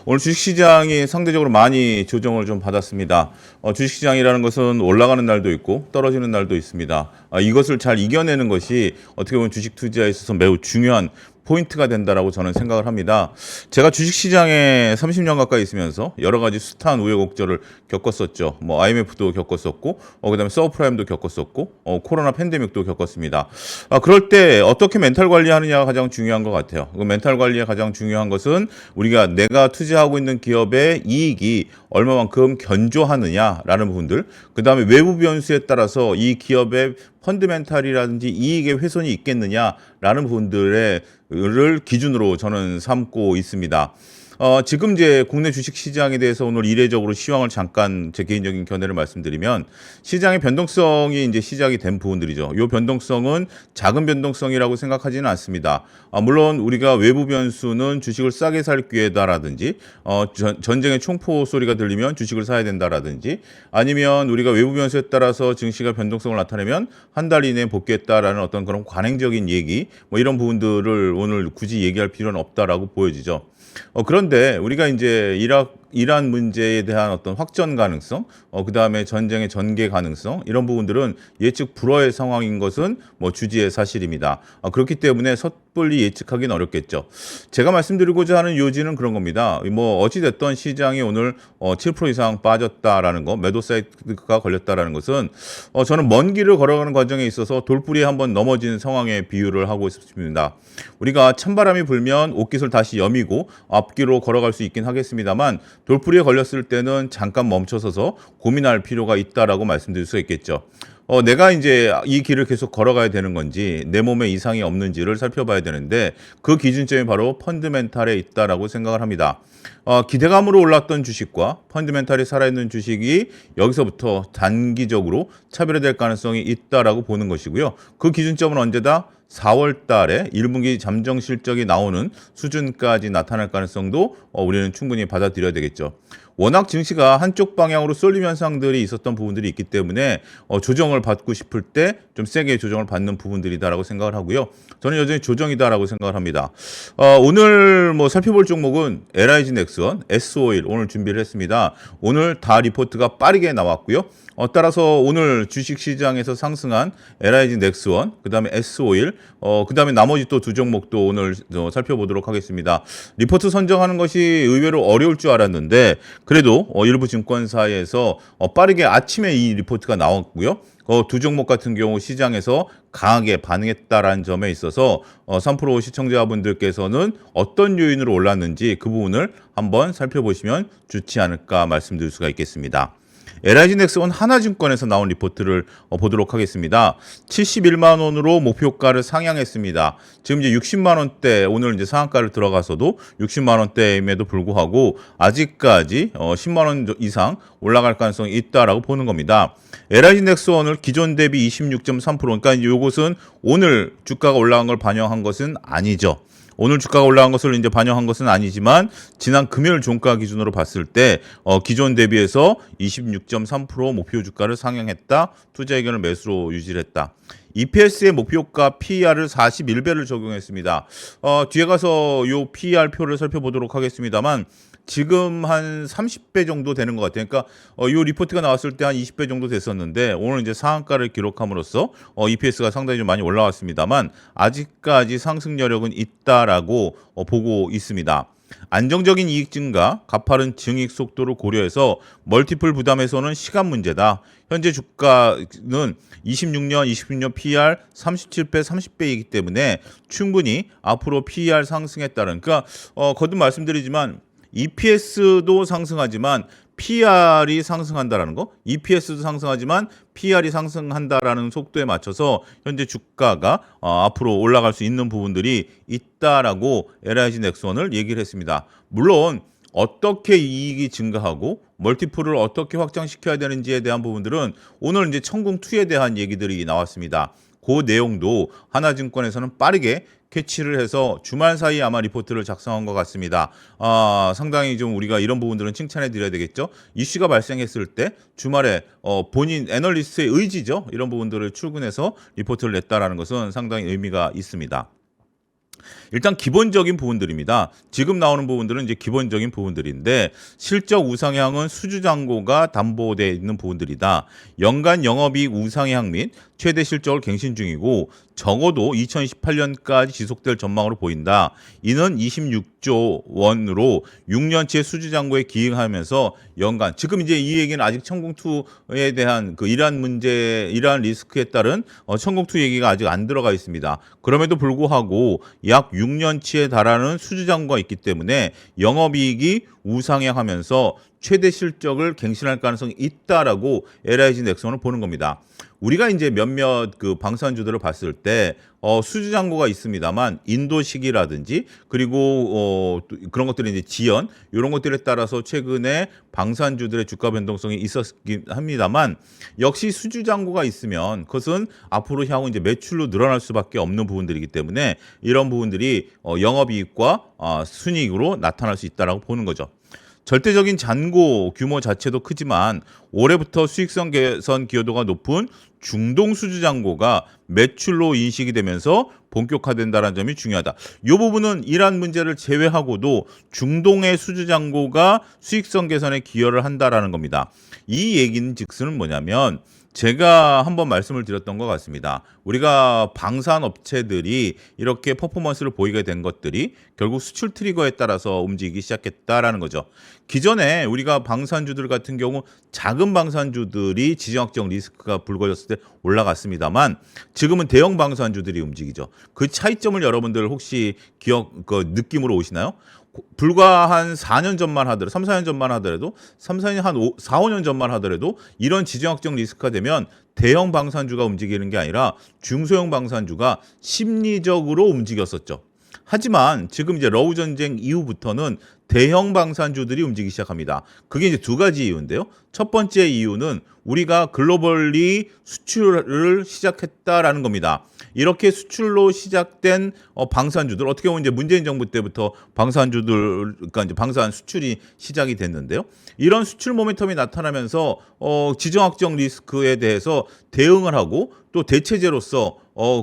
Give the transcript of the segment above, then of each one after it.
오늘 주식시장이 상대적으로 많이 조정을 좀 받았습니다. 주식시장이라는 것은 올라가는 날도 있고 떨어지는 날도 있습니다. 이것을 잘 이겨내는 것이 어떻게 보면 주식 투자에 있어서 매우 중요한 포인트가 된다라고 저는 생각을 합니다. 제가 주식시장에 30년 가까이 있으면서 여러 가지 숱한 우여곡절을 겪었었죠. 뭐 IMF도 겪었었고, 그다음에 서브프라임도 겪었었고, 코로나 팬데믹도 겪었습니다. 그럴 때 어떻게 멘탈 관리하느냐가 가장 중요한 것 같아요. 그 멘탈 관리에 가장 중요한 것은 내가 투자하고 있는 기업의 이익이 얼마만큼 견조하느냐라는 부분들, 그다음에 외부 변수에 따라서 이 기업의 펀드멘탈이라든지 이익의 훼손이 있겠느냐라는 부분들을 기준으로 저는 삼고 있습니다. 지금 이제 국내 주식 시장에 대해서 오늘 이례적으로 시황을 잠깐 제 개인적인 견해를 말씀드리면 시장의 변동성이 이제 시작이 된 부분들이죠. 이 변동성은 작은 변동성이라고 생각하지는 않습니다. 물론 우리가 외부 변수는 주식을 싸게 살 기회다라든지 전쟁의 총포 소리가 들리면 주식을 사야 된다라든지 아니면 우리가 외부 변수에 따라서 증시가 변동성을 나타내면 한 달 이내에 복귀했다라는 어떤 그런 관행적인 얘기 뭐 이런 부분들을 오늘 굳이 얘기할 필요는 없다라고 보여지죠. 그런데 우리가 이제 이란 문제에 대한 어떤 확전 가능성, 그 다음에 전쟁의 전개 가능성, 이런 부분들은 예측 불허의 상황인 것은 뭐 주지의 사실입니다. 그렇기 때문에 섣불리 예측하기는 어렵겠죠. 제가 말씀드리고자 하는 요지는 그런 겁니다. 뭐 어찌됐든 시장이 오늘 7% 이상 빠졌다라는 거, 매도 사이트가 걸렸다라는 것은 저는 먼 길을 걸어가는 과정에 있어서 돌부리에 한번 넘어진 상황에 비유를 하고 싶습니다. 우리가 찬바람이 불면 옷깃을 다시 여미고 앞뒤로 걸어갈 수 있긴 하겠습니다만 돌부리에 걸렸을 때는 잠깐 멈춰서서 고민할 필요가 있다라고 말씀드릴 수 있겠죠. 내가 이제 이 길을 계속 걸어가야 되는 건지 내 몸에 이상이 없는지를 살펴봐야 되는데 그 기준점이 바로 펀드멘탈에 있다라고 생각을 합니다. 기대감으로 올랐던 주식과 펀드멘탈이 살아있는 주식이 여기서부터 단기적으로 차별화될 가능성이 있다라고 보는 것이고요. 그 기준점은 언제다? 4월 달에 1분기 잠정 실적이 나오는 수준까지 나타날 가능성도 우리는 충분히 받아들여야 되겠죠. 워낙 증시가 한쪽 방향으로 쏠림 현상들이 있었던 부분들이 있기 때문에 조정을 받고 싶을 때 좀 세게 조정을 받는 부분들이다라고 생각을 하고요. 저는 여전히 조정이다라고 생각을 합니다. 오늘 뭐 살펴볼 종목은 LIG 넥스원, S-오일 오늘 준비를 했습니다. 오늘 다 리포트가 빠르게 나왔고요. 따라서 오늘 주식시장에서 상승한 LIG 넥스원, 그 다음에 S-오일, 그 다음에 나머지 또 두 종목도 오늘 살펴보도록 하겠습니다. 리포트 선정하는 것이 의외로 어려울 줄 알았는데 그래도 일부 증권사에서 빠르게 아침에 이 리포트가 나왔고요. 두 종목 같은 경우 시장에서 강하게 반응했다라는 점에 있어서 3프로 시청자분들께서는 어떤 요인으로 올랐는지 그 부분을 한번 살펴보시면 좋지 않을까 말씀드릴 수가 있겠습니다. LIG 넥스원 하나증권에서 나온 리포트를 보도록 하겠습니다. 71만 원으로 목표가를 상향했습니다. 지금 이제 60만 원대 오늘 이제 상한가를 들어가서도 60만 원대임에도 불구하고 아직까지 10만 원 이상 올라갈 가능성이 있다라고 보는 겁니다. LIG 넥스원을 기존 대비 26.3% 그러니까 이것은 오늘 주가가 올라간 걸 반영한 것은 아니죠. 오늘 주가가 올라간 것을 이제 반영한 것은 아니지만 지난 금요일 종가 기준으로 봤을 때 기존 대비해서 26.3% 목표 주가를 상향했다. 투자 의견을 매수로 유지를 했다. EPS의 목표가 PER을 41배를 적용했습니다. 뒤에 가서 이 PER 표를 살펴보도록 하겠습니다만 지금 한 30배 정도 되는 것 같아요. 그러니까 이 리포트가 나왔을 때 한 20배 정도 됐었는데 오늘 이제 상한가를 기록함으로써 EPS가 상당히 좀 많이 올라왔습니다만 아직까지 상승 여력은 있다라고 보고 있습니다. 안정적인 이익 증가, 가파른 증익 속도를 고려해서 멀티플 부담에서는 시간 문제다. 현재 주가는 26년 PER 37배, 30배이기 때문에 충분히 앞으로 PER 상승에 따른 그러니까 거듭 말씀드리지만 EPS도 상승하지만 PR이 상승한다라는 거, EPS도 상승하지만 PR이 상승한다라는 속도에 맞춰서 현재 주가가 앞으로 올라갈 수 있는 부분들이 있다라고 LIG 넥스원을 얘기를 했습니다. 물론 어떻게 이익이 증가하고 멀티플을 어떻게 확장시켜야 되는지에 대한 부분들은 오늘 이제 천궁2에 대한 얘기들이 나왔습니다. 그 내용도 하나증권에서는 빠르게 캐치를 해서 주말 사이에 아마 리포트를 작성한 것 같습니다. 상당히 좀 우리가 이런 부분들은 칭찬해 드려야 되겠죠. 이슈가 발생했을 때 주말에 본인 애널리스트의 의지죠. 이런 부분들을 출근해서 리포트를 냈다라는 것은 상당히 의미가 있습니다. 일단 기본적인 부분들입니다. 지금 나오는 부분들은 이제 기본적인 부분들인데 실적 우상향은 수주잔고가 담보되어 있는 부분들이다. 연간 영업이익 우상향 및 최대 실적을 갱신 중이고 적어도 2028년까지 지속될 전망으로 보인다. 이는 26조 원으로 6년치의 수주잔고에 기행하면서 연간 지금 이제 이 얘기는 아직 천공투에 대한 그 이러한 문제, 이러한 리스크에 따른 천공투 얘기가 아직 안 들어가 있습니다. 그럼에도 불구하고 약 6년치에 달하는 수주잔고가 있기 때문에 영업이익이 우상향하면서 최대 실적을 갱신할 가능성이 있다라고 LIG 넥슨은 보는 겁니다. 우리가 이제 몇몇 그 방산주들을 봤을 때 수주잔고가 있습니다만 인도식이라든지 그리고 그런 것들이 이제 지연 이런 것들에 따라서 최근에 방산주들의 주가 변동성이 있었긴 합니다만 역시 수주잔고가 있으면 그것은 앞으로 향후 이제 매출로 늘어날 수밖에 없는 부분들이기 때문에 이런 부분들이 영업이익과 순이익으로 나타날 수 있다라고 보는 거죠. 절대적인 잔고 규모 자체도 크지만 올해부터 수익성 개선 기여도가 높은 중동 수주 잔고가 매출로 인식이 되면서 본격화된다는 점이 중요하다. 이 부분은 이러한 문제를 제외하고도 중동의 수주 잔고가 수익성 개선에 기여를 한다라는 겁니다. 이 얘기는 즉슨 뭐냐면 제가 한번 말씀을 드렸던 것 같습니다. 우리가 방산 업체들이 이렇게 퍼포먼스를 보이게 된 것들이 결국 수출 트리거에 따라서 움직이기 시작했다라는 거죠. 기존에 우리가 방산주들 같은 경우 작은 방산주들이 지정학적 리스크가 불거졌을 때 올라갔습니다만 지금은 대형 방산주들이 움직이죠. 그 차이점을 여러분들 혹시 느낌으로 오시나요? 불과 한 4년 전만 하더라도 3, 4년 전만 하더라도 3, 4년 한 4, 5년 전만 하더라도 이런 지정학적 리스크가 되면 대형 방산주가 움직이는 게 아니라 중소형 방산주가 심리적으로 움직였었죠. 하지만 지금 이제 러우 전쟁 이후부터는 대형 방산주들이 움직이기 시작합니다. 그게 이제 두 가지 이유인데요. 첫 번째 이유는 우리가 글로벌리 수출을 시작했다라는 겁니다. 이렇게 수출로 시작된 방산주들 어떻게 보면 이제 문재인 정부 때부터 방산주들 그러니까 이제 방산 수출이 시작이 됐는데요. 이런 수출 모멘텀이 나타나면서 지정학적 리스크에 대해서 대응을 하고 또 대체제로서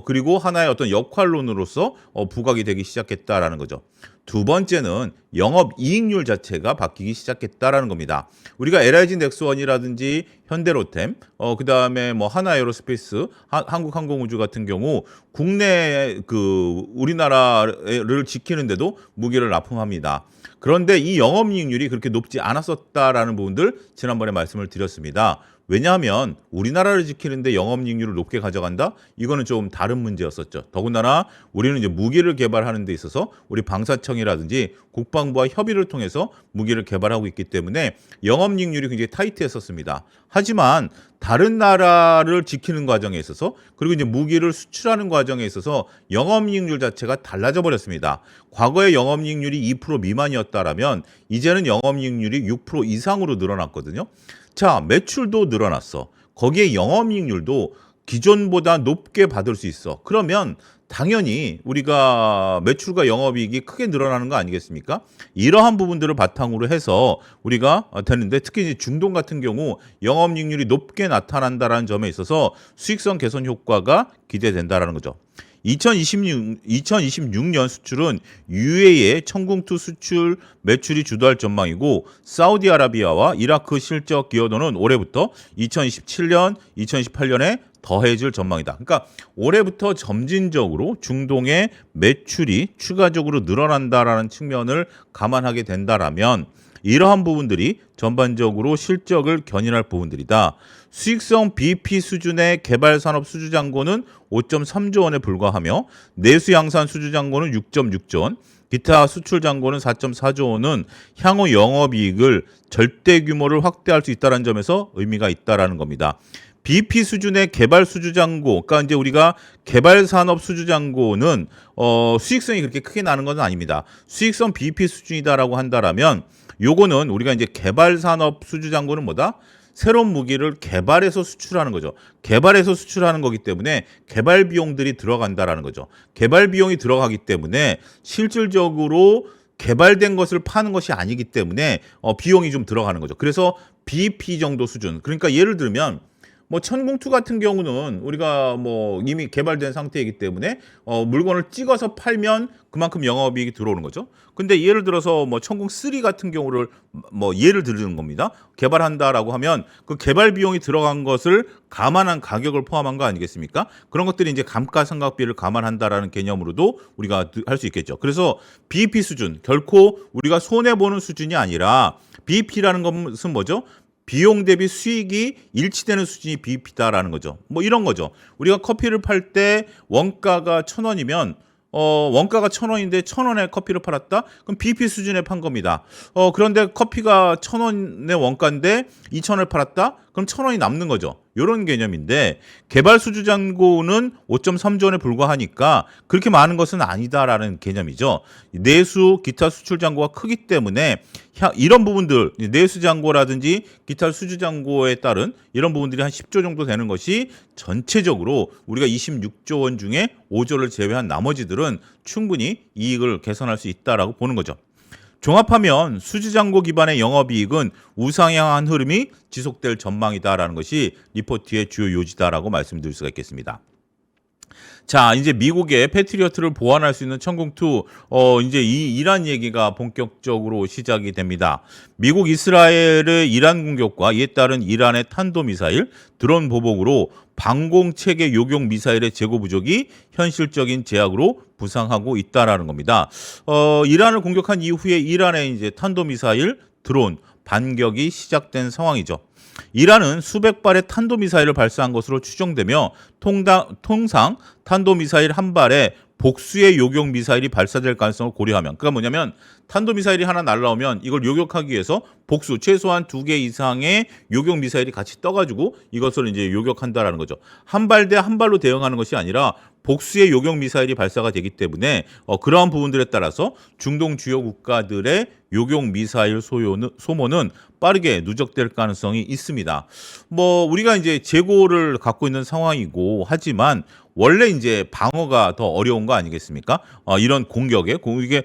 그리고 하나의 어떤 역할론으로서 부각이 되기 시작했다라는 거죠. 두 번째는 영업이익률 자체가 바뀌기 시작했다라는 겁니다. 우리가 LIG 넥스원이라든지 현대로템, 그다음에 뭐 하나에어로스페이스, 한국항공우주 같은 경우 국내 우리나라를 지키는데도 무기를 납품합니다. 그런데 이 영업이익률이 그렇게 높지 않았었다라는 부분들 지난번에 말씀을 드렸습니다. 왜냐하면 우리나라를 지키는데 영업이익률을 높게 가져간다? 이거는 좀 다른 문제였었죠. 더군다나 우리는 이제 무기를 개발하는 데 있어서 우리 방사청이라든지 국방부와 협의를 통해서 무기를 개발하고 있기 때문에 영업이익률이 굉장히 타이트했었습니다. 하지만 다른 나라를 지키는 과정에 있어서 그리고 이제 무기를 수출하는 과정에 있어서 영업이익률 자체가 달라져 버렸습니다. 과거에 영업이익률이 2% 미만이었다라면 이제는 영업이익률이 6% 이상으로 늘어났거든요. 자, 매출도 늘어났어. 거기에 영업이익률도 기존보다 높게 받을 수 있어. 그러면 당연히 우리가 매출과 영업이익이 크게 늘어나는 거 아니겠습니까? 이러한 부분들을 바탕으로 해서 우리가 되는데 특히 이제 중동 같은 경우 영업이익률이 높게 나타난다는 점에 있어서 수익성 개선 효과가 기대된다는 거죠. 2026년 수출은 UAE의 천궁투 수출 매출이 주도할 전망이고 사우디아라비아와 이라크 실적 기여도는 올해부터 2027년, 2028년에 더해질 전망이다. 그러니까 올해부터 점진적으로 중동의 매출이 추가적으로 늘어난다라는 측면을 감안하게 된다라면 이러한 부분들이 전반적으로 실적을 견인할 부분들이다. 수익성 BP 수준의 개발산업 수주잔고는 5.3조 원에 불과하며 내수양산 수주잔고는 6.6조 원, 기타 수출잔고는 4.4조 원은 향후 영업이익을 절대 규모를 확대할 수 있다는 점에서 의미가 있다라는 겁니다. BP 수준의 개발 수주잔고, 그러니까 이제 우리가 개발산업 수주잔고는 수익성이 그렇게 크게 나는 것은 아닙니다. 수익성 BP 수준이다라고 한다라면 요거는 우리가 이제 개발산업 수주잔고는 뭐다? 새로운 무기를 개발해서 수출하는 거죠. 개발해서 수출하는 거기 때문에 개발 비용들이 들어간다라는 거죠. 개발 비용이 들어가기 때문에 실질적으로 개발된 것을 파는 것이 아니기 때문에 비용이 좀 들어가는 거죠. 그래서 BP 정도 수준. 그러니까 예를 들면 뭐 천궁2 같은 경우는 우리가 뭐 이미 개발된 상태이기 때문에 물건을 찍어서 팔면 그만큼 영업이익이 들어오는 거죠. 근데 예를 들어서 뭐 천궁3 같은 경우를 뭐 예를 들는 겁니다. 개발한다라고 하면 그 개발 비용이 들어간 것을 감안한 가격을 포함한 거 아니겠습니까? 그런 것들이 이제 감가상각비를 감안한다라는 개념으로도 우리가 할 수 있겠죠. 그래서 BEP 수준, 결코 우리가 손해 보는 수준이 아니라 BEP라는 것은 뭐죠? 비용 대비 수익이 일치되는 수준이 BEP다라는 거죠. 뭐 이런 거죠. 우리가 커피를 팔 때 원가가 1,000원이면 원가가 1,000원인데 1,000원에 커피를 팔았다? 그럼 BEP 수준에 판 겁니다. 그런데 커피가 1,000원의 원가인데 2,000원을 팔았다? 그럼 1,000원이 남는 거죠. 이런 개념인데 개발 수주 잔고는 5.3조 원에 불과하니까 그렇게 많은 것은 아니다라는 개념이죠. 내수, 기타 수출 잔고가 크기 때문에 이런 부분들, 내수 잔고라든지 기타 수주 잔고에 따른 이런 부분들이 한 10조 정도 되는 것이 전체적으로 우리가 26조 원 중에 5조를 제외한 나머지들은 충분히 이익을 개선할 수 있다라고 보는 거죠. 종합하면 수주잔고 기반의 영업이익은 우상향한 흐름이 지속될 전망이다라는 것이 리포트의 주요 요지다라고 말씀드릴 수가 있겠습니다. 자, 이제 미국의 패트리어트를 보완할 수 있는 천궁2, 이제 이 이란 얘기가 본격적으로 시작이 됩니다. 미국 이스라엘의 이란 공격과 이에 따른 이란의 탄도미사일, 드론 보복으로 방공체계 요격 미사일의 재고 부족이 현실적인 제약으로 부상하고 있다라는 겁니다. 이란을 공격한 이후에 이란의 이제 탄도미사일, 드론 반격이 시작된 상황이죠. 이란은 수백 발의 탄도미사일을 발사한 것으로 추정되며 통상 탄도미사일 한 발에 복수의 요격 미사일이 발사될 가능성을 고려하면, 그러니까 뭐냐면 탄도미사일이 하나 날라오면 이걸 요격하기 위해서 복수 최소한 2개 이상의 요격 미사일이 같이 떠가지고 이것을 이제 요격한다라는 거죠. 한 발 대 한 발로 대응하는 것이 아니라 복수의 요격 미사일이 발사가 되기 때문에 그러한 부분들에 따라서 중동 주요 국가들의 요격 미사일 소모는 빠르게 누적될 가능성이 있습니다. 뭐 우리가 이제 재고를 갖고 있는 상황이고 하지만 원래 이제 방어가 더 어려운 거 아니겠습니까? 이런 공격에 이게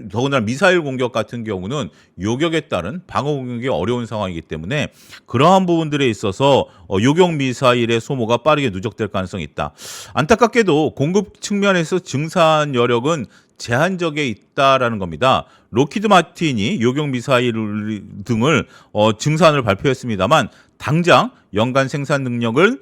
더군다나 미사일 공격 같은 경우는 요격에 따른 방어 공격이 어려운 상황이기 때문에 그러한 부분들에 있어서 요격 미사일의 소모가 빠르게 누적될 가능성이 있다. 안타깝게도 공급 측면에서 증산 여력은 제한적에 있다라는 겁니다. 로키드 마틴이 요격 미사일 등을 증산을 발표했습니다만 당장 연간 생산 능력을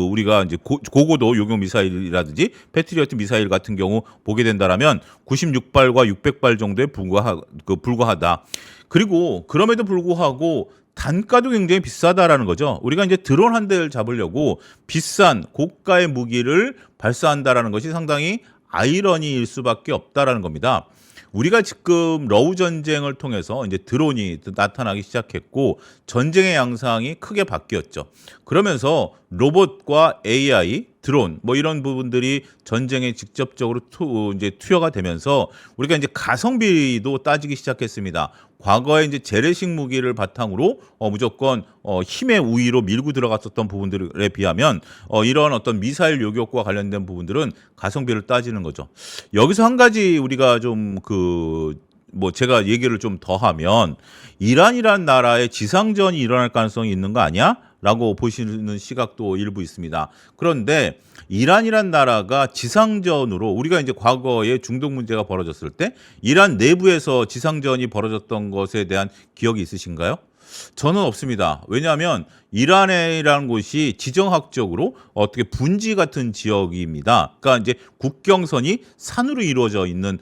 우리가 이제 고고도 요격 미사일이라든지 패트리어트 미사일 같은 경우 보게 된다라면 96발과 600발 정도에 불과하다. 그리고 그럼에도 불구하고 단가도 굉장히 비싸다라는 거죠. 우리가 이제 드론 한 대를 잡으려고 비싼 고가의 무기를 발사한다라는 것이 상당히 아이러니일 수밖에 없다라는 겁니다. 우리가 지금 러우 전쟁을 통해서 이제 드론이 나타나기 시작했고 전쟁의 양상이 크게 바뀌었죠. 그러면서 로봇과 AI, 드론 뭐 이런 부분들이 전쟁에 직접적으로 이제 투여가 되면서 우리가 이제 가성비도 따지기 시작했습니다. 과거에 이제 재래식 무기를 바탕으로 무조건 힘의 우위로 밀고 들어갔었던 부분들에 비하면 이런 어떤 미사일 요격과 관련된 부분들은 가성비를 따지는 거죠. 여기서 한 가지 우리가 좀 뭐 제가 얘기를 좀 더하면 이란이라는 나라의 지상전이 일어날 가능성이 있는 거 아니야? 라고 보시는 시각도 일부 있습니다. 그런데 이란이란 나라가 지상전으로 우리가 이제 과거에 중동 문제가 벌어졌을 때 이란 내부에서 지상전이 벌어졌던 것에 대한 기억이 있으신가요? 저는 없습니다. 왜냐하면 이란이라는 곳이 지정학적으로 어떻게 분지 같은 지역입니다. 그러니까 이제 국경선이 산으로 이루어져 있는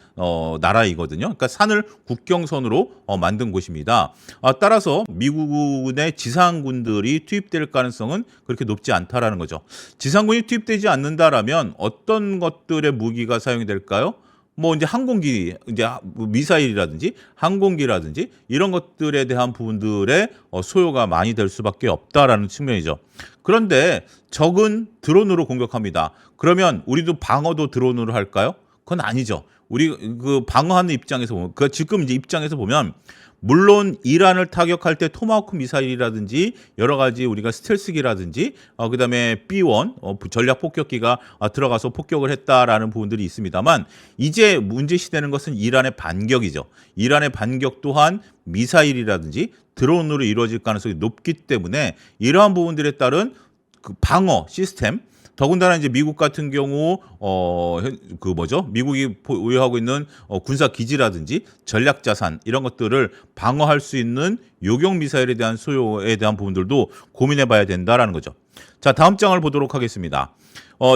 나라이거든요. 그러니까 산을 국경선으로 만든 곳입니다. 따라서 미국의 지상군들이 투입될 가능성은 그렇게 높지 않다라는 거죠. 지상군이 투입되지 않는다라면 어떤 것들의 무기가 사용이 될까요? 뭐 이제 항공기, 이제 미사일이라든지 항공기라든지 이런 것들에 대한 부분들의 소요가 많이 될 수밖에 없다라는 측면이죠. 그런데 적은 드론으로 공격합니다. 그러면 우리도 방어도 드론으로 할까요? 그건 아니죠. 우리 그 방어하는 입장에서 보면 그 지금 이제 입장에서 보면 물론 이란을 타격할 때 토마호크 미사일이라든지 여러 가지 우리가 스텔스기라든지 그다음에 B1 전략 폭격기가 들어가서 폭격을 했다라는 부분들이 있습니다만 이제 문제시되는 것은 이란의 반격이죠. 이란의 반격 또한 미사일이라든지 드론으로 이루어질 가능성이 높기 때문에 이러한 부분들에 따른 그 방어 시스템 더군다나 이제 미국 같은 경우 미국이 보유하고 있는 군사 기지라든지 전략 자산 이런 것들을 방어할 수 있는 요격 미사일에 대한 소요에 대한 부분들도 고민해 봐야 된다라는 거죠. 자, 다음 장을 보도록 하겠습니다.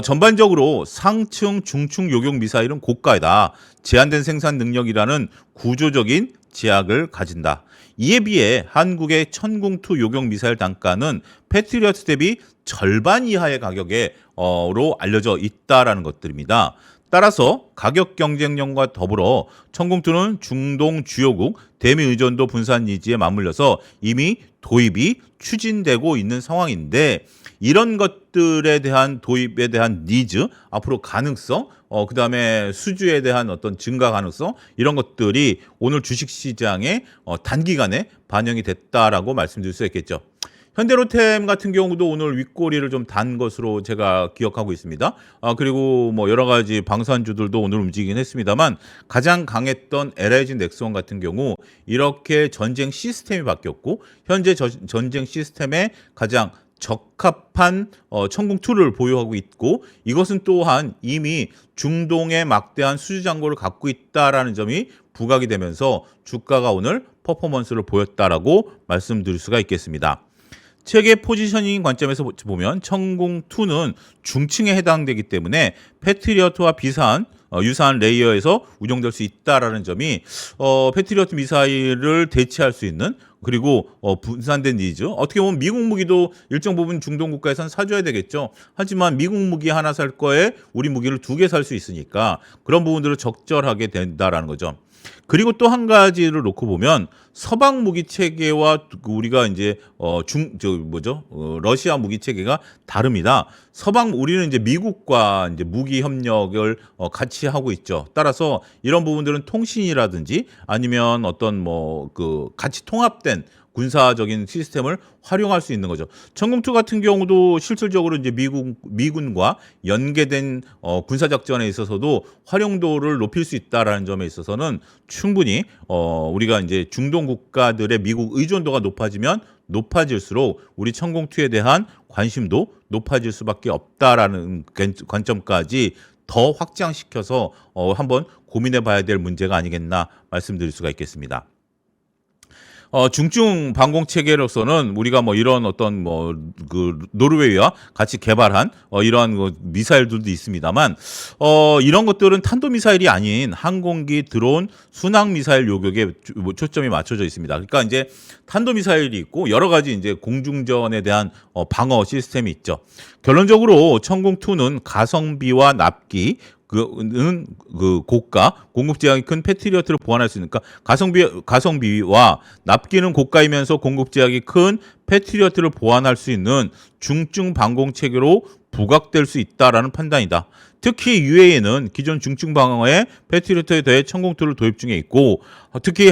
전반적으로 상층, 중층 요격 미사일은 고가이다. 제한된 생산 능력이라는 구조적인 제약을 가진다. 이에 비해 한국의 천궁2 요격 미사일 단가는 패트리어트 대비 절반 이하의 가격으로 알려져 있다라는 것들입니다. 따라서 가격 경쟁력과 더불어 천궁2는 중동 주요국 대미 의존도 분산 니즈에 맞물려서 이미 도입이 추진되고 있는 상황인데 이런 것들에 대한 도입에 대한 니즈, 앞으로 가능성, 그다음에 수주에 대한 어떤 증가 가능성 이런 것들이 오늘 주식시장에 단기간에 반영이 됐다라고 말씀드릴 수 있겠죠. 현대로템 같은 경우도 오늘 윗꼬리를 좀 단 것으로 제가 기억하고 있습니다. 그리고 뭐 여러 가지 방산주들도 오늘 움직이긴 했습니다만 가장 강했던 LIG 넥스원 같은 경우 이렇게 전쟁 시스템이 바뀌었고 현재 전쟁 시스템에 가장 적합한 천궁2를 보유하고 있고 이것은 또한 이미 중동의 막대한 수주 잔고를 갖고 있다라는 점이 부각이 되면서 주가가 오늘 퍼포먼스를 보였다라고 말씀드릴 수가 있겠습니다. 체계 포지셔닝 관점에서 보면 천궁2는 중층에 해당되기 때문에 패트리어트와 유사한 레이어에서 운용될 수 있다라는 점이 패트리어트 미사일을 대체할 수 있는 그리고 분산된 니즈. 어떻게 보면 미국 무기도 일정 부분 중동 국가에선 사줘야 되겠죠. 하지만 미국 무기 하나 살 거에 우리 무기를 2개 살 수 있으니까 그런 부분들을 적절하게 된다라는 거죠. 그리고 또 한 가지를 놓고 보면 서방 무기 체계와 우리가 이제 러시아 무기 체계가 다릅니다. 우리는 이제 미국과 이제 무기 협력을 같이 하고 있죠. 따라서 이런 부분들은 통신이라든지 아니면 어떤 같이 통합된 군사적인 시스템을 활용할 수 있는 거죠. 천궁2 같은 경우도 실질적으로 이제 미군과 연계된 군사작전에 있어서도 활용도를 높일 수 있다라는 점에 있어서는 충분히 우리가 이제 중동 국가들의 미국 의존도가 높아지면 높아질수록 우리 천궁2에 대한 관심도 높아질 수밖에 없다라는 관점까지 더 확장시켜서 한번 고민해 봐야 될 문제가 아니겠나 말씀드릴 수가 있겠습니다. 중증 방공 체계로서는 우리가 이런 어떤 노르웨이와 같이 개발한 이러한 미사일들도 있습니다만 이런 것들은 탄도 미사일이 아닌 항공기, 드론, 순항 미사일 요격에 초점이 맞춰져 있습니다. 그러니까 이제 탄도 미사일이 있고 여러 가지 이제 공중전에 대한 방어 시스템이 있죠. 결론적으로 천궁2는 가성비와 납기 는 고가 공급 제약이 큰 패트리어트를 보완할 수 있으니까 가성비와 납기는 고가이면서 공급 제약이 큰 패트리어트를 보완할 수 있는 중증 방공 체계로 부각될 수 있다라는 판단이다. 특히 UAE는 기존 중증 방어에 패트리어트에 대해 천궁2를 도입 중에 있고 특히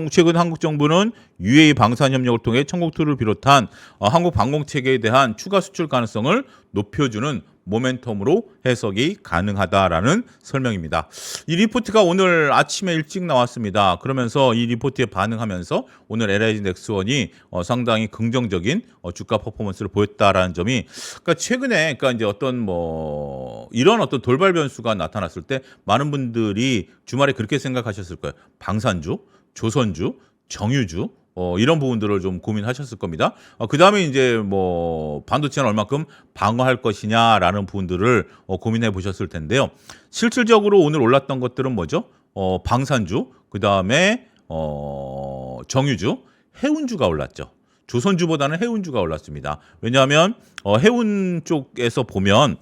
최근 한국 정부는 UAE 방산 협력을 통해 천궁2를 비롯한 한국 방공 체계에 대한 추가 수출 가능성을 높여주는 모멘텀으로 해석이 가능하다라는 설명입니다. 이 리포트가 오늘 아침에 일찍 나왔습니다. 그러면서 이 리포트에 반응하면서 오늘 LIG 넥스원이 상당히 긍정적인 주가 퍼포먼스를 보였다라는 점이 그러니까 최근에 이제 어떤 이런 어떤 돌발 변수가 나타났을 때 많은 분들이 주말에 그렇게 생각하셨을 거예요. 방산주, 조선주, 정유주 이런 부분들을 좀 고민하셨을 겁니다. 그 다음에 이제 반도체는 얼마큼 방어할 것이냐라는 부분들을 고민해 보셨을 텐데요. 실질적으로 오늘 올랐던 것들은 뭐죠? 방산주, 그 다음에 정유주, 해운주가 올랐죠. 조선주보다는 해운주가 올랐습니다. 왜냐하면 해운 쪽에서 보면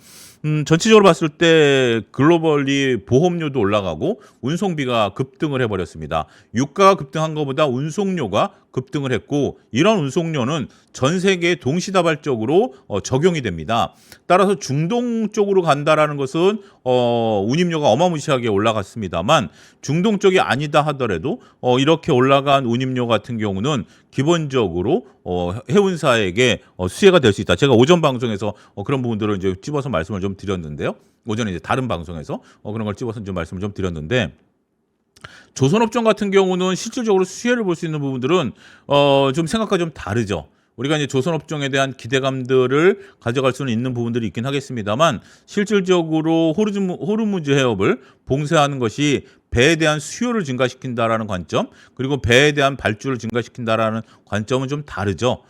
전체적으로 봤을 때 글로벌리 보험료도 올라가고 운송비가 급등을 해버렸습니다. 유가가 급등한 것보다 운송료가 급등을 했고 이런 운송료는 전 세계에 동시다발적으로 적용이 됩니다. 따라서 중동 쪽으로 간다라는 것은 운임료가 어마무시하게 올라갔습니다만 중동 쪽이 아니다 하더라도 이렇게 올라간 운임료 같은 경우는 기본적으로 해운사에게 수혜가 될 수 있다. 제가 오전 방송에서 그런 부분들을 이제 집어서 말씀을 좀 드렸는데요. 오전에 이제 다른 방송에서 그런 걸 집어서 좀 말씀을 좀 드렸는데 조선업종 같은 경우는 실질적으로 수혜를 볼 수 있는 부분들은 좀 생각과 좀 다르죠. 우리가 이제 조선업종에 대한 기대감들을 가져갈 수는 있는 부분들이 있긴 하겠습니다만 실질적으로 호르무즈 해협을 봉쇄하는 것이 배에 대한 수요를 증가시킨다라는 관점 그리고 배에 대한 발주를 증가시킨다라는 관점은 좀 다르죠.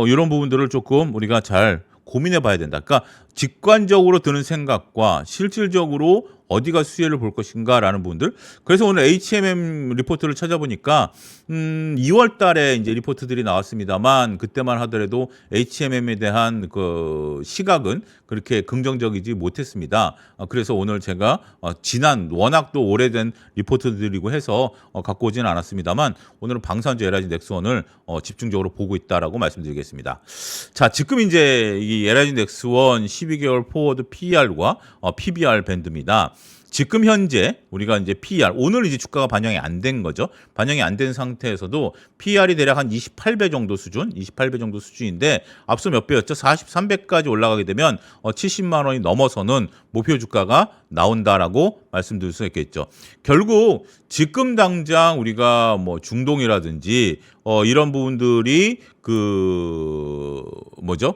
이런 부분들을 조금 우리가 잘 고민해 봐야 된다. 그러니까 직관적으로 드는 생각과 실질적으로 어디가 수혜를 볼 것인가라는 부분들. 그래서 오늘 HMM 리포트를 찾아보니까 2월 달에 이제 리포트들이 나왔습니다만 그때만 하더라도 HMM에 대한 그 시각은 그렇게 긍정적이지 못했습니다. 그래서 오늘 제가 지난 워낙 또 오래된 리포트들이고 해서 갖고 오지는 않았습니다만 오늘은 방산주 LIG 넥스원을 집중적으로 보고 있다라고 말씀드리겠습니다. 자, 지금 이제 이 LIG 넥스원 12개월 포워드 PER과 PBR 밴드입니다. 지금 현재 우리가 이제 PER 오늘 이제 주가가 반영이 안 된 거죠. 반영이 안 된 상태에서도 PER이 대략 한 28배 정도 수준, 28배 정도 수준인데 앞서 몇 배였죠? 43배까지 올라가게 되면 70만 원이 넘어서는 목표 주가가 나온다라고 말씀드릴 수 있겠죠. 결국 지금 당장 우리가 뭐 중동이라든지 이런 부분들이 그 뭐죠?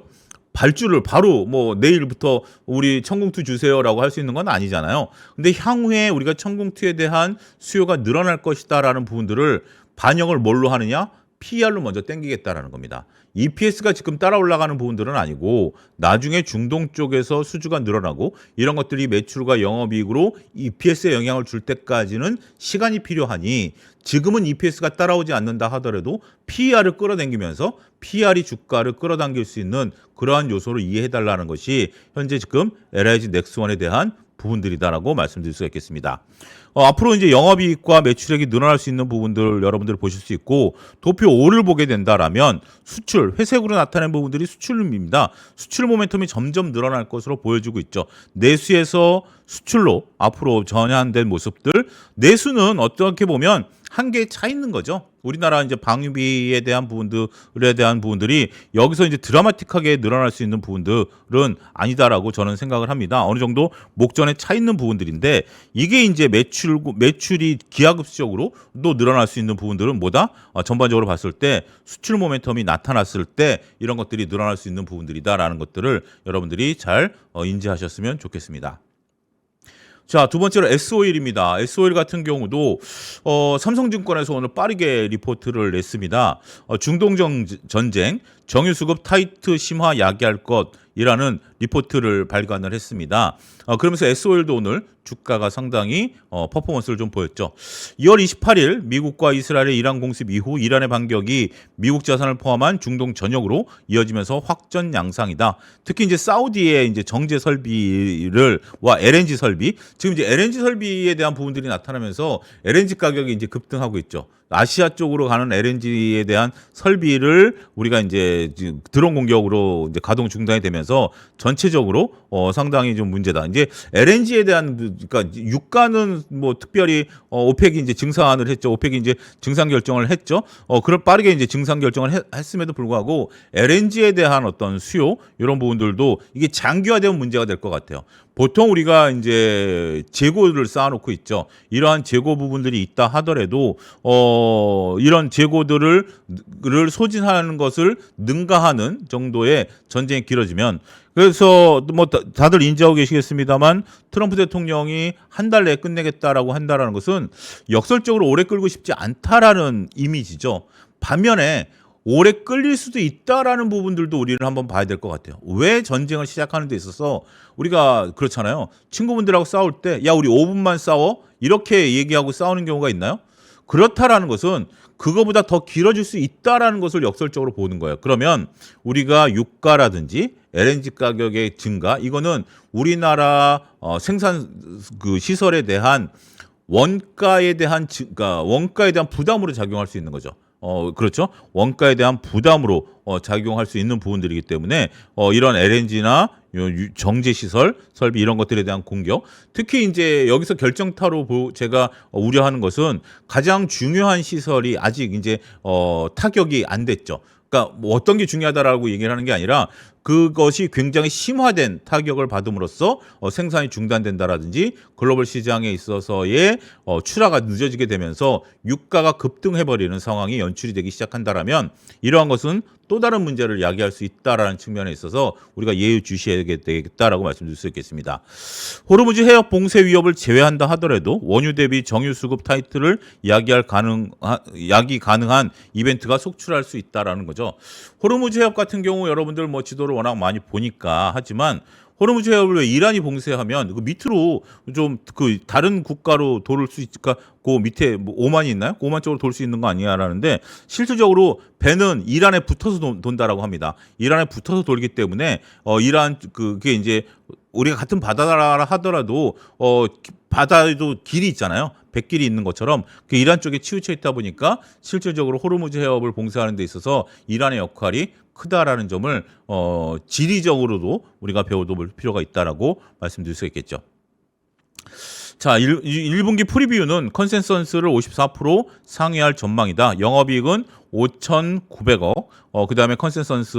발주를 바로 뭐 내일부터 우리 청공투 주세요라고 할 수 있는 건 아니잖아요. 근데 향후에 우리가 청공투에 대한 수요가 늘어날 것이다라는 부분들을 반영을 뭘로 하느냐? PER로 먼저 땡기겠다라는 겁니다. EPS가 지금 따라 올라가는 부분들은 아니고 나중에 중동 쪽에서 수주가 늘어나고 이런 것들이 매출과 영업이익으로 EPS에 영향을 줄 때까지는 시간이 필요하니 지금은 EPS가 따라오지 않는다 하더라도 PER을 끌어당기면서 PER이 주가를 끌어당길 수 있는 그러한 요소를 이해해달라는 것이 현재 지금 LIG 넥스원에 대한 부분들이다라고 말씀드릴 수가 있겠습니다. 앞으로 이제 영업이익과 매출액이 늘어날 수 있는 부분들 여러분들 보실 수 있고 도표 5를 보게 된다라면 수출, 회색으로 나타낸 부분들이 수출입니다. 수출 모멘텀이 점점 늘어날 것으로 보여지고 있죠. 내수에서 수출로 앞으로 전환된 모습들, 내수는 어떻게 보면 한계에 차 있는 거죠. 우리나라 이제 방위비에 대한 부분들에 대한 부분들이 여기서 이제 드라마틱하게 늘어날 수 있는 부분들은 아니다라고 저는 생각을 합니다. 어느 정도 목전에 차 있는 부분들인데 이게 이제 매출이 기하급수적으로 또 늘어날 수 있는 부분들은 뭐다? 전반적으로 봤을 때 수출 모멘텀이 나타났을 때 이런 것들이 늘어날 수 있는 부분들이다라는 것들을 여러분들이 잘 인지하셨으면 좋겠습니다. 자, 두 번째로 S오일입니다. S오일 같은 경우도 삼성증권에서 오늘 빠르게 리포트를 냈습니다. 중동 전쟁, 정유수급 타이트 심화 야기할 것이라는 리포트를 발간을 했습니다. 그러면서 S오일도 오늘 주가가 상당히 퍼포먼스를 좀 보였죠. 2월 28일 미국과 이스라엘의 이란 공습 이후 이란의 반격이 미국 자산을 포함한 중동 전역으로 이어지면서 확전 양상이다. 특히 이제 사우디의 이제 정제 설비와 LNG 설비, 지금 이제 LNG 설비에 대한 부분들이 나타나면서 LNG 가격이 이제 급등하고 있죠. 아시아 쪽으로 가는 LNG에 대한 설비를 우리가 이제 드론 공격으로 이제 가동 중단이 되면서 전체적으로 상당히 좀 문제다. 이제 LNG에 대한 그러니까 유가는 뭐 특별히 오펙이 이제 증산을 했죠. 오펙이 이제 증산 결정을 했죠. 그런 빠르게 이제 증산 결정을 했음에도 불구하고 LNG에 대한 어떤 수요 이런 부분들도 이게 장기화되면 문제가 될 것 같아요. 보통 우리가 이제 재고를 쌓아놓고 있죠. 이러한 재고 부분들이 있다 하더라도 이런 재고들을 소진하는 것을 능가하는 정도의 전쟁이 길어지면 그래서 뭐 다들 인지하고 계시겠습니다만 트럼프 대통령이 한 달 내에 끝내겠다라고 한다라는 것은 역설적으로 오래 끌고 싶지 않다라는 이미지죠. 반면에 오래 끌릴 수도 있다라는 부분들도 우리는 한번 봐야 될 것 같아요. 왜 전쟁을 시작하는 데 있어서 우리가 그렇잖아요. 친구분들하고 싸울 때 야 우리 5분만 싸워? 이렇게 얘기하고 싸우는 경우가 있나요? 그렇다라는 것은 그거보다 더 길어질 수 있다라는 것을 역설적으로 보는 거예요. 그러면 우리가 유가라든지 LNG 가격의 증가, 이거는 우리나라 생산 그 시설에 대한 원가에 대한 그러니까 원가에 대한 부담으로 작용할 수 있는 거죠. 그렇죠. 원가에 대한 부담으로 작용할 수 있는 부분들이기 때문에 이런 LNG나 정제 시설, 설비 이런 것들에 대한 공격, 특히 이제 여기서 결정타로 제가 우려하는 것은 가장 중요한 시설이 아직 이제 타격이 안 됐죠. 그러니까 뭐 어떤 게 중요하다라고 얘기를 하는 게 아니라 그것이 굉장히 심화된 타격을 받음으로써 생산이 중단된다라든지 글로벌 시장에 있어서의 출하가 늦어지게 되면서 유가가 급등해버리는 상황이 연출이 되기 시작한다라면 이러한 것은 또 다른 문제를 야기할 수 있다라는 측면에 있어서 우리가 예의주시해야 되겠다라고 말씀드릴 수 있겠습니다. 호르무즈 해협 봉쇄 위협을 제외한다 하더라도 원유 대비 정유 수급 타이틀을 야기 가능한 이벤트가 속출할 수 있다라는 거죠. 호르무즈 해협 같은 경우 여러분들 뭐 지도를 워낙 많이 보니까 하지만 호르무즈 해협을 왜 이란이 봉쇄하면 그 밑으로 좀 그 다른 국가로 돌 수 있을까? 그 밑에 뭐 오만이 있나요? 그 오만 쪽으로 돌 수 있는 거 아니야라는데 실질적으로 배는 이란에 붙어서 돈다라고 합니다. 이란에 붙어서 돌기 때문에 이란 그게 이제 우리가 같은 바다라 하더라도 바다에도 길이 있잖아요. 백길이 있는 것처럼 그 이란 쪽에 치우쳐 있다 보니까 실질적으로 호르무즈 해협을 봉쇄하는 데 있어서 이란의 역할이 크다라는 점을 지리적으로도 우리가 배워둘 필요가 있다라고 말씀드릴 수 있겠죠. 자, 1분기 프리뷰는 컨센서스를 54% 상회할 전망이다. 영업이익은 5,900억. 그다음에 컨센서스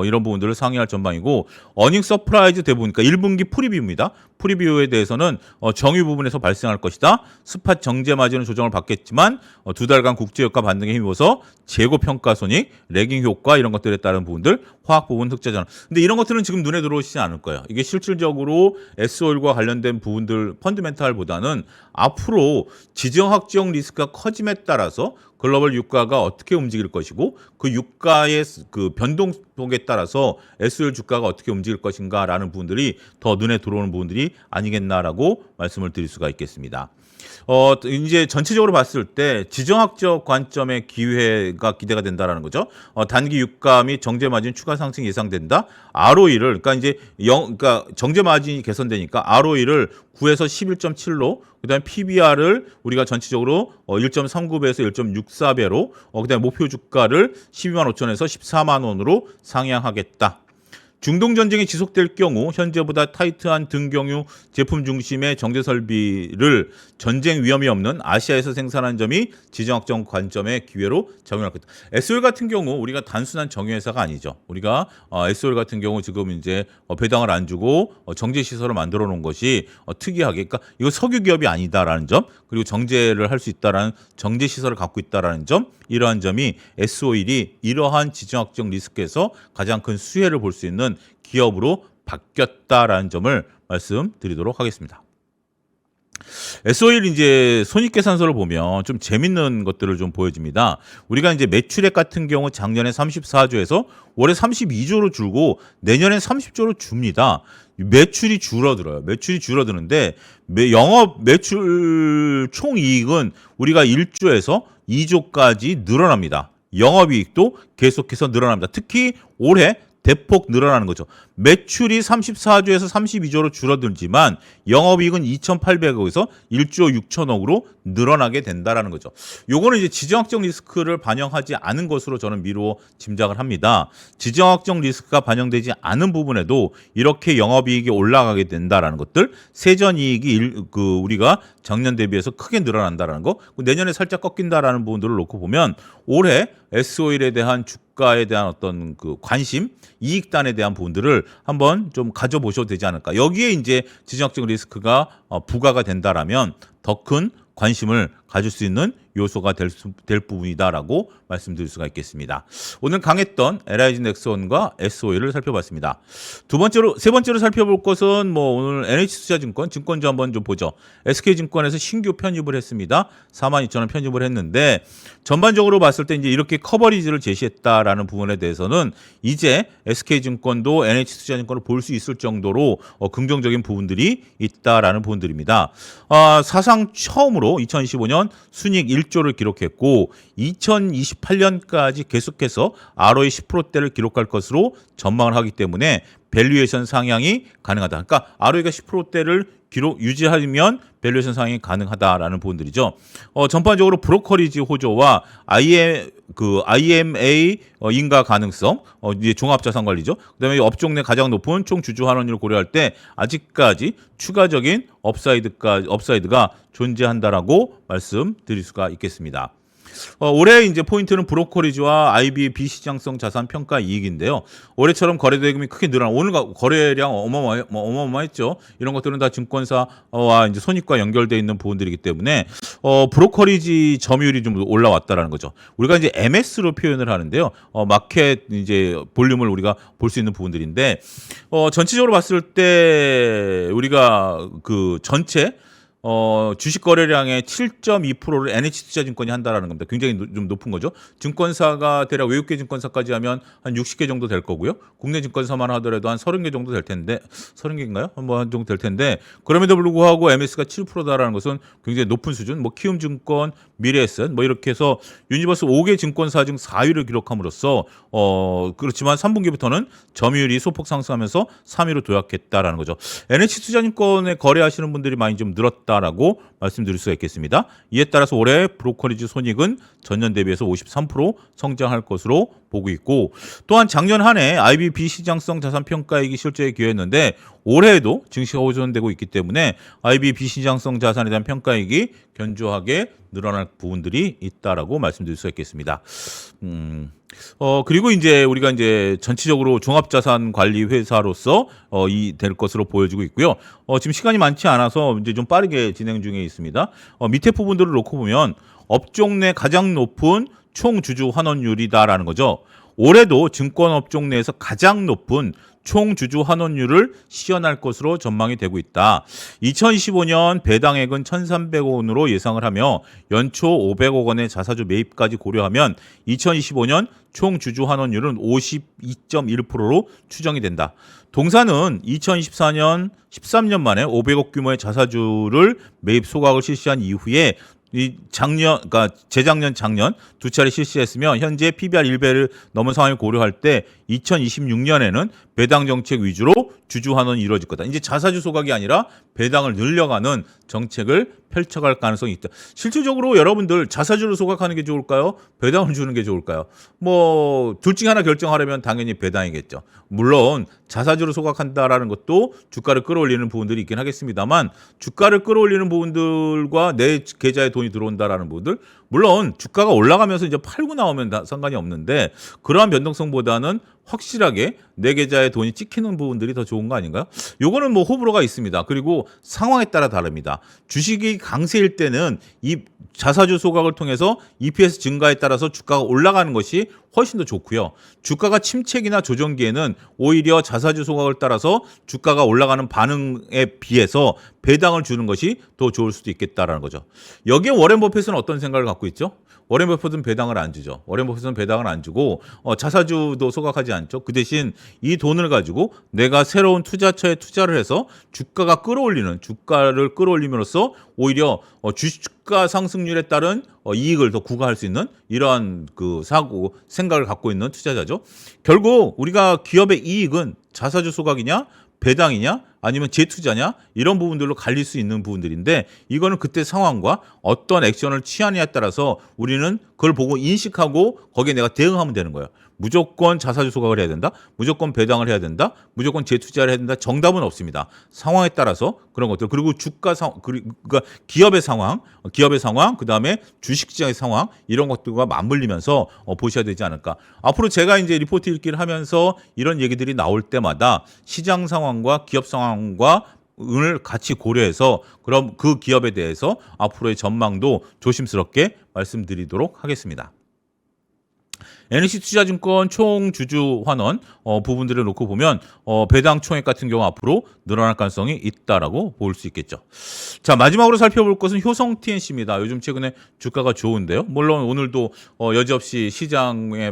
이런 부분들을 상회할 전망이고 어닝 서프라이즈 대부분 그러니까 1분기 프리뷰입니다. 프리뷰에 대해서는 정유 부분에서 발생할 것이다. 스팟 정제 마진은 조정을 받겠지만 두 달간 국제유가 반등에 힘입어서 재고 평가 손익, 레깅 효과 이런 것들에 따른 부분들, 화학 부분 흑자 전환. 근데 이런 것들은 지금 눈에 들어오시지 않을 거예요. 이게 실질적으로 S오일과 관련된 부분들 펀드멘탈보다는 앞으로 지정학적 리스크가 커짐에 따라서 글로벌 유가가 어떻게 움직일 것이고 그 유가의 그 변동폭에 따라서 S오일 주가가 어떻게 움직일 것인가라는 부분들이 더 눈에 들어오는 부분들이 아니겠나라고 말씀을 드릴 수가 있겠습니다. 이제 전체적으로 봤을 때 지정학적 관점의 기회가 기대가 된다라는 거죠. 단기 유가 및 정제 마진 추가 상승 예상된다. ROE를 그러니까 이제 그러니까 정제 마진이 개선되니까 ROE를 9에서 11.7로 그다음에 PBR을 우리가 전체적으로 1.39배에서 1.64배로 그다음에 목표 주가를 12만 5천에서 14만 원으로 상향하겠다. 중동 전쟁이 지속될 경우 현재보다 타이트한 등경유 제품 중심의 정제 설비를 전쟁 위험이 없는 아시아에서 생산한 점이 지정학적 관점의 기회로 작용할 것이다. S오일 같은 경우 우리가 단순한 정유회사가 아니죠. 우리가 S오일 같은 경우 지금 이제 배당을 안 주고 정제 시설을 만들어 놓은 것이 특이하게 그러니까 이거 석유 기업이 아니다라는 점 그리고 정제를 할 수 있다라는 정제 시설을 갖고 있다라는 점 이러한 점이 S오일이 이러한 지정학적 리스크에서 가장 큰 수혜를 볼 수 있는 기업으로 바뀌었다라는 점을 말씀드리도록 하겠습니다. S오일 이제 손익계산서를 보면 좀 재밌는 것들을 좀 보여집니다. 우리가 이제 매출액 같은 경우 작년에 34조에서 올해 32조로 줄고 내년에 30조로 줍니다. 매출이 줄어들어요. 매출이 줄어드는데 영업 매출 총이익은 우리가 1조에서 2조까지 늘어납니다. 영업이익도 계속해서 늘어납니다. 특히 올해 대폭 늘어나는 거죠. 매출이 34조에서 32조로 줄어들지만 영업이익은 2,800억에서 1조 6천억으로 늘어나게 된다라는 거죠. 요거는 이제 지정학적 리스크를 반영하지 않은 것으로 저는 미루어 짐작을 합니다. 지정학적 리스크가 반영되지 않은 부분에도 이렇게 영업이익이 올라가게 된다라는 것들, 세전이익이 우리가 작년 대비해서 크게 늘어난다라는 거, 내년에 살짝 꺾인다라는 부분들을 놓고 보면 올해 S오일에 대한 주가에 대한 어떤 그 관심, 이익단에 대한 부분들을 한번 좀 가져보셔도 되지 않을까. 여기에 이제 지정학적 리스크가 부과가 된다라면 더 큰 관심을 가질 수 있는 요소가 될 부분이다라고 말씀드릴 수가 있겠습니다. 오늘 강했던 LIG 넥슨과 S오일을 살펴봤습니다. 세 번째로 살펴볼 것은 뭐 오늘 NH투자증권 증권주 한번 좀 보죠. SK증권에서 신규 편입을 했습니다. 42,000원 편입을 했는데 전반적으로 봤을 때 이제 이렇게 커버리지를 제시했다라는 부분에 대해서는 이제 SK증권도 NH투자증권을 볼 수 있을 정도로 긍정적인 부분들이 있다라는 부분들입니다. 사상 처음으로 2025년 2021년 순이익 1조를 기록했고 2028년까지 계속해서 ROE 10%대를 기록할 것으로 전망을 하기 때문에 밸류에이션 상향이 가능하다. 그러니까 ROE가 10%대를 유지하면 밸류에이션 상향이 가능하다라는 부분들이죠. 전반적으로 브로커리지 호조와 IMA 인가 가능성, 이제 종합자산 관리죠. 그다음에 업종 내 가장 높은 총 주주 환원율을 고려할 때 아직까지 추가적인 업사이드가 존재한다라고 말씀드릴 수가 있겠습니다. 올해 이제 포인트는 브로커리지와 IB 비시장성 자산 평가 이익인데요. 올해처럼 거래 대금이 크게 늘어나 오늘 거래량 어마어마했죠. 이런 것들은 다 증권사와 이제 손익과 연결되어 있는 부분들이기 때문에 브로커리지 점유율이 좀 올라왔다라는 거죠. 우리가 이제 MS로 표현을 하는데요. 마켓 이제 볼륨을 우리가 볼 수 있는 부분들인데 전체적으로 봤을 때 우리가 그 전체 주식 거래량의 7.2%를 NH투자증권이 한다라는 겁니다. 굉장히 좀 높은 거죠. 증권사가 대략 외국계 증권사까지 하면 한 60개 정도 될 거고요. 국내 증권사만 하더라도 한 30개 정도 될 텐데 30개인가요? 한 정도 될 텐데 그럼에도 불구하고 MS가 7%다라는 것은 굉장히 높은 수준. 키움증권, 미래에셋 이렇게 해서 유니버스 5개 증권사 중 4위를 기록함으로써 그렇지만 3분기부터는 점유율이 소폭 상승하면서 3위로 도약했다라는 거죠. NH투자증권에 거래하시는 분들이 많이 좀 늘었다라고 말씀드릴 수가 있겠습니다. 이에 따라서 올해 브로커리지 손익은 전년 대비해서 53% 성장할 것으로 보고 있고 또한 작년 한 해 IB 비시장성 자산 평가액이 실제에 기여했는데 올해에도 증시가 호전되고 있기 때문에 IB 비시장성 자산에 대한 평가액이 견조하게 늘어날 부분들이 있다라고 말씀드릴 수 있겠습니다. 그리고 이제 우리가 이제 전체적으로 종합자산 관리 회사로서 될 것으로 보여지고 있고요. 지금 시간이 많지 않아서 이제 좀 빠르게 진행 중에 있습니다. 밑에 부분들을 놓고 보면 업종 내 가장 높은 총 주주 환원율이다라는 거죠. 올해도 증권업종 내에서 가장 높은 총 주주 환원율을 시현할 것으로 전망이 되고 있다. 2025년 배당액은 1,300억 원으로 예상을 하며 연초 500억 원의 자사주 매입까지 고려하면 2025년 총 주주 환원율은 52.1%로 추정이 된다. 동사는 2024년 13년 만에 500억 규모의 자사주를 매입 소각을 실시한 이후에 그러니까 재작년, 작년 두 차례 실시했으며 현재 PBR 1배를 넘은 상황을 고려할 때 2026년에는 배당 정책 위주로 주주 환원이 이루어질 거다. 이제 자사주 소각이 아니라 배당을 늘려가는 정책을 펼쳐갈 가능성이 있다. 실질적으로 여러분들 자사주를 소각하는 게 좋을까요? 배당을 주는 게 좋을까요? 둘 중에 하나 결정하려면 당연히 배당이겠죠. 물론 자사주를 소각한다라는 것도 주가를 끌어올리는 부분들이 있긴 하겠습니다만 주가를 끌어올리는 부분들과 내 계좌에 돈이 들어온다라는 부분들 물론 주가가 올라가면서 이제 팔고 나오면 상관이 없는데 그러한 변동성보다는 확실하게 내 계좌에 돈이 찍히는 부분들이 더 좋은 거 아닌가요? 요거는 호불호가 있습니다. 그리고 상황에 따라 다릅니다. 주식이 강세일 때는 이 자사주 소각을 통해서 EPS 증가에 따라서 주가가 올라가는 것이 훨씬 더 좋고요. 주가가 침체기나 조정기에는 오히려 자사주 소각을 따라서 주가가 올라가는 반응에 비해서 배당을 주는 것이 더 좋을 수도 있겠다라는 거죠. 여기에 워렌 버핏은 어떤 생각을 갖고 있죠? 워렌 버핏은 배당을 안 주죠. 워렌 버핏은 배당을 안 주고 자사주도 소각하지 않죠. 그 대신 이 돈을 가지고 내가 새로운 투자처에 투자를 해서 주가를 끌어올림으로써 오히려 주가 상승률에 따른 이익을 더 구가할 수 있는 이러한 생각을 갖고 있는 투자자죠. 결국 우리가 기업의 이익은 자사주 소각이냐 배당이냐 아니면 재투자냐 이런 부분들로 갈릴 수 있는 부분들인데 이거는 그때 상황과 어떤 액션을 취하느냐에 따라서 우리는 그걸 보고 인식하고 거기에 내가 대응하면 되는 거예요. 무조건 자사주 소각을 해야 된다. 무조건 배당을 해야 된다. 무조건 재투자를 해야 된다. 정답은 없습니다. 상황에 따라서 그런 것들 그리고 그러니까 기업의 상황, 그다음에 주식시장의 상황 이런 것들과 맞물리면서 보셔야 되지 않을까. 앞으로 제가 이제 리포트 읽기를 하면서 이런 얘기들이 나올 때마다 시장 상황과 기업 상황과 을 같이 고려해서 그럼 그 기업에 대해서 앞으로의 전망도 조심스럽게 말씀드리도록 하겠습니다. NC투자증권 총 주주 환원 부분들을 놓고 보면 배당 총액 같은 경우 앞으로 늘어날 가능성이 있다라고 볼 수 있겠죠. 자, 마지막으로 살펴볼 것은 효성 TNC입니다. 요즘 최근에 주가가 좋은데요. 물론 오늘도 여지없이 시장에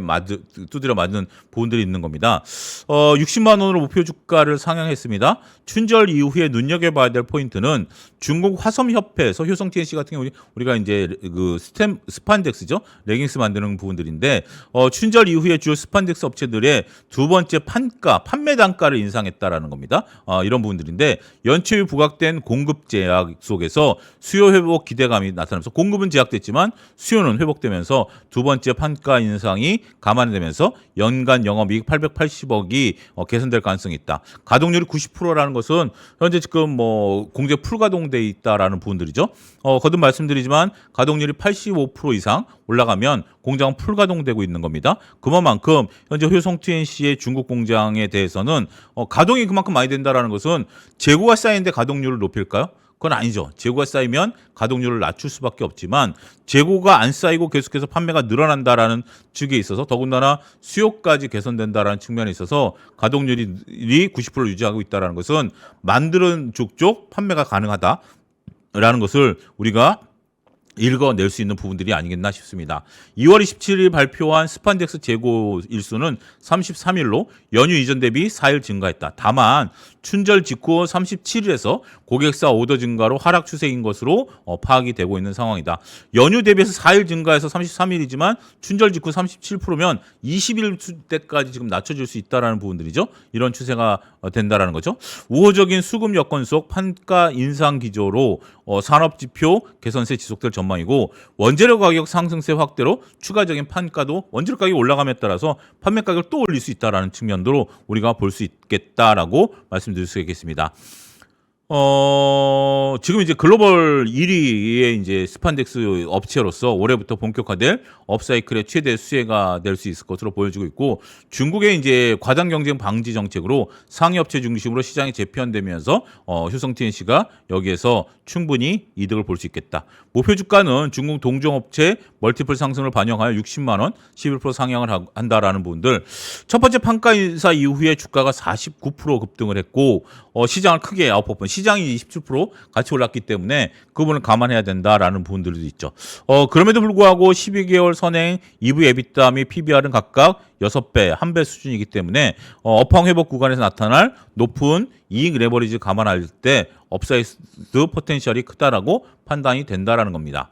두드려 맞는 부분들이 있는 겁니다. 60만 원으로 목표 주가를 상향했습니다. 춘절 이후에 눈여겨봐야 될 포인트는 중국 화섬협회에서 효성 TNC 같은 경우 우리가 이제 그 스판덱스죠, 레깅스 만드는 부분들인데 춘절 이후에 주요 스판덱스 업체들의 두 번째 판매 단가를 인상했다라는 겁니다. 이런 부분들인데 연초 후 부각된 공급 제약 속에서 수요 회복 기대감이 나타나면서 공급은 제약됐지만 수요는 회복되면서 두 번째 판가 인상이 감안되면서 연간 영업이익 880억이 개선될 가능성이 있다. 가동률이 90%라는 것은 현재 지금 뭐 공제 풀가동돼 있다라는 부분들이죠. 거듭 말씀드리지만 가동률이 85% 이상 올라가면 공장은 풀가동되고 있는 겁니다. 그만큼 현재 효성 TNC의 중국 공장에 대해서는 가동이 그만큼 많이 된다라는 것은 재고가 쌓이는데 가동률을 높일까요? 그건 아니죠. 재고가 쌓이면 가동률을 낮출 수밖에 없지만 재고가 안 쌓이고 계속해서 판매가 늘어난다라는 측에 있어서 더군다나 수요까지 개선된다라는 측면에 있어서 가동률이 90%를 유지하고 있다는 것은 만드는 족족 판매가 가능하다라는 것을 우리가 읽어낼 수 있는 부분들이 아니겠나 싶습니다. 2월 27일 발표한 스판덱스 재고 일수는 33일로 연휴 이전 대비 4일 증가했다. 다만 춘절 직후 37일에서 고객사 오더 증가로 하락 추세인 것으로 파악이 되고 있는 상황이다. 연휴 대비해서 4일 증가해서 33일이지만 춘절 직후 37%면 20일 때까지 지금 낮춰질 수 있다라는 부분들이죠. 이런 추세가 된다라는 거죠. 우호적인 수급 여건 속 판가 인상 기조로 산업지표 개선세 지속될 전망이고 원재료 가격 상승세 확대로 추가적인 판가도 원재료 가격이 올라감에 따라서 판매 가격을 또 올릴 수 있다라는 측면으로 우리가 볼 수 있겠다라고 말씀드릴 수 있겠습니다. 지금 이제 글로벌 1위의 이제 스판덱스 업체로서 올해부터 본격화될 업사이클의 최대 수혜가 될 수 있을 것으로 보여지고 있고 중국의 이제 과당 경쟁 방지 정책으로 상위 업체 중심으로 시장이 재편되면서 효성 TNC가 여기에서 충분히 이득을 볼 수 있겠다. 목표 주가는 중국 동종업체 멀티플 상승을 반영하여 60만 원, 11% 상향을 한다라는 부분들. 첫 번째 판가 인사 이후에 주가가 49% 급등을 했고 시장을 크게 아웃퍼폼. 시장이 27% 같이 올랐기 때문에 그 부분을 감안해야 된다라는 부분들도 있죠. 그럼에도 불구하고 12개월 선행 EV 에비타 및 PBR은 각각 6배, 1배 수준이기 때문에 업황 회복 구간에서 나타날 높은 이익 레버리지 감안할 때 업사이드 포텐셜이 크다라고 판단이 된다라는 겁니다.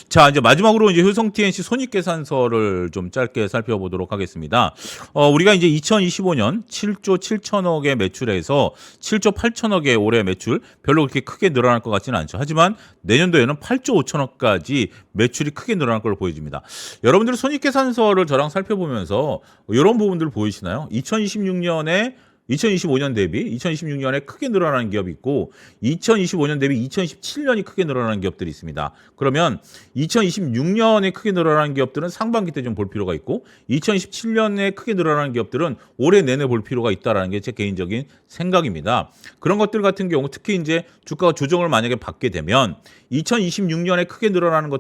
자, 이제 마지막으로 이제 효성 TNC 손익계산서를 좀 짧게 살펴보도록 하겠습니다. 우리가 이제 2025년 7조 7천억의 매출에서 7조 8천억의 올해 매출 별로 그렇게 크게 늘어날 것 같지는 않죠. 하지만 내년도에는 8조 5천억까지 매출이 크게 늘어날 걸로 보여집니다. 여러분들 손익계산서를 저랑 살펴보면서 이런 부분들 보이시나요? 2025년 대비 2026년에 크게 늘어나는 기업이 있고 2025년 대비 2027년이 크게 늘어나는 기업들이 있습니다. 그러면 2026년에 크게 늘어나는 기업들은 상반기 때 좀 볼 필요가 있고 2027년에 크게 늘어나는 기업들은 올해 내내 볼 필요가 있다라는 게 제 개인적인 생각입니다. 그런 것들 같은 경우 특히 이제 주가가 조정을 만약에 받게 되면 2026년에 크게 늘어나는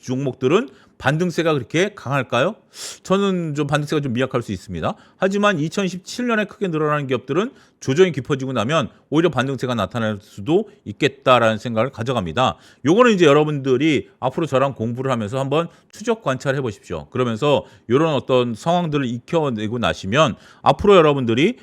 종목들은 반등세가 그렇게 강할까요? 저는 좀 반등세가 좀 미약할 수 있습니다. 하지만 2017년에 크게 늘어나는 기업들은 조정이 깊어지고 나면 오히려 반등세가 나타날 수도 있겠다라는 생각을 가져갑니다. 요거는 이제 여러분들이 앞으로 저랑 공부를 하면서 한번 추적 관찰해 보십시오. 그러면서 이런 어떤 상황들을 익혀내고 나시면 앞으로 여러분들이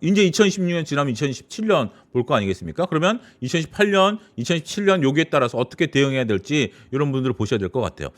이제 2026년 지나면 2027년 볼 거 아니겠습니까? 그러면 2018년, 2017년 여기에 따라서 어떻게 대응해야 될지 이런 분들을 보셔야 될 것 같아요.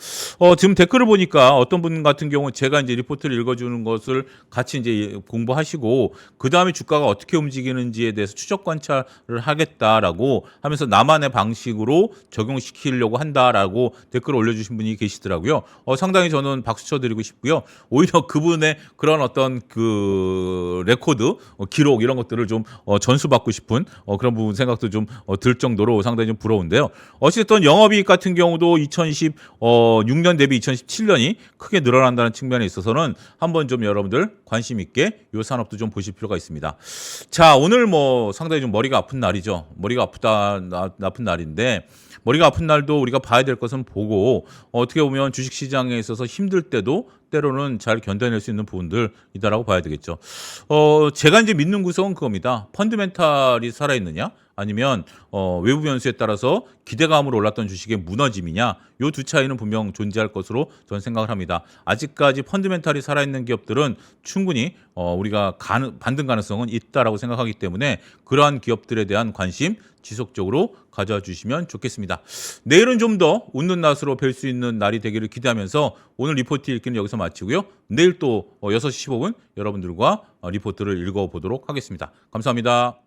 지금 댓글을 보니까 어떤 분 같은 경우 제가 이제 리포트를 읽어주는 것을 같이 이제 공부하시고 그 다음에 주가가 어떻게 움직이는지에 대해서 추적 관찰을 하겠다라고 하면서 나만의 방식으로 적용시키려고 한다라고 댓글을 올려주신 분이 계시더라고요. 상당히 저는 박수 쳐드리고 싶고요. 오히려 그분의 그런 어떤 그 레코드, 기록 이런 것들을 좀 전수받고 싶은 그런 부분 생각도 좀 들 정도로 상당히 좀 부러운데요. 어쨌든 영업이익 같은 경우도 2026년 대비 2017년이 크게 늘어난다는 측면에 있어서는 한번 좀 여러분들 관심 있게 이 산업도 좀 보실 필요가 있습니다. 자, 오늘 뭐 상당히 좀 머리가 아픈 날이죠. 머리가 아픈 날인데 머리가 아픈 날도 우리가 봐야 될 것은 보고 어떻게 보면 주식 시장에 있어서 힘들 때도 때로는 잘 견뎌낼 수 있는 부분들이다라고 봐야 되겠죠. 제가 이제 믿는 구석은 그겁니다. 펀드멘탈이 살아있느냐? 아니면 외부 변수에 따라서 기대감으로 올랐던 주식의 무너짐이냐? 요 두 차이는 분명 존재할 것으로 저는 생각을 합니다. 아직까지 펀드멘탈이 살아있는 기업들은 충분히 우리가 반등 가능성은 있다라고 생각하기 때문에 그러한 기업들에 대한 관심 지속적으로 가져와 주시면 좋겠습니다. 내일은 좀 더 웃는 낯으로 뵐 수 있는 날이 되기를 기대하면서 오늘 리포트 읽기는 여기서 마치고요. 내일 또 6시 15분 여러분들과 리포트를 읽어보도록 하겠습니다. 감사합니다.